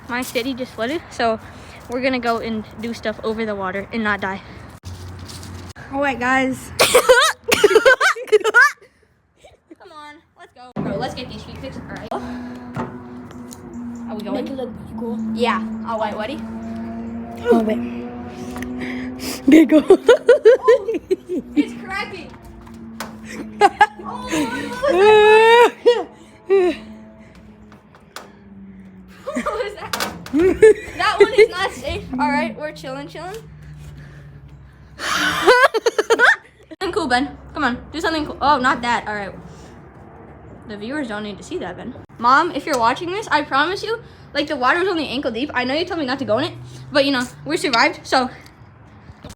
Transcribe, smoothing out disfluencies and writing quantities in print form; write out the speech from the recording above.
my city just flooded, so we're gonna go and do stuff over the water and not die. All right, guys. Come on, let's go. Bro, let's get these feet fixed. All right. Are we going? Make it look cool. Yeah. All right, ready? Oh, wait. There you go. It's cracking. Oh, what was that? That one is not safe. All right, we're chilling. Something cool, Ben. Come on, do something cool. Oh, not that. All right. The viewers don't need to see that, Ben. Mom, if you're watching this, I promise you, like the water was only ankle deep. I know you told me not to go in it, but you know, we survived, so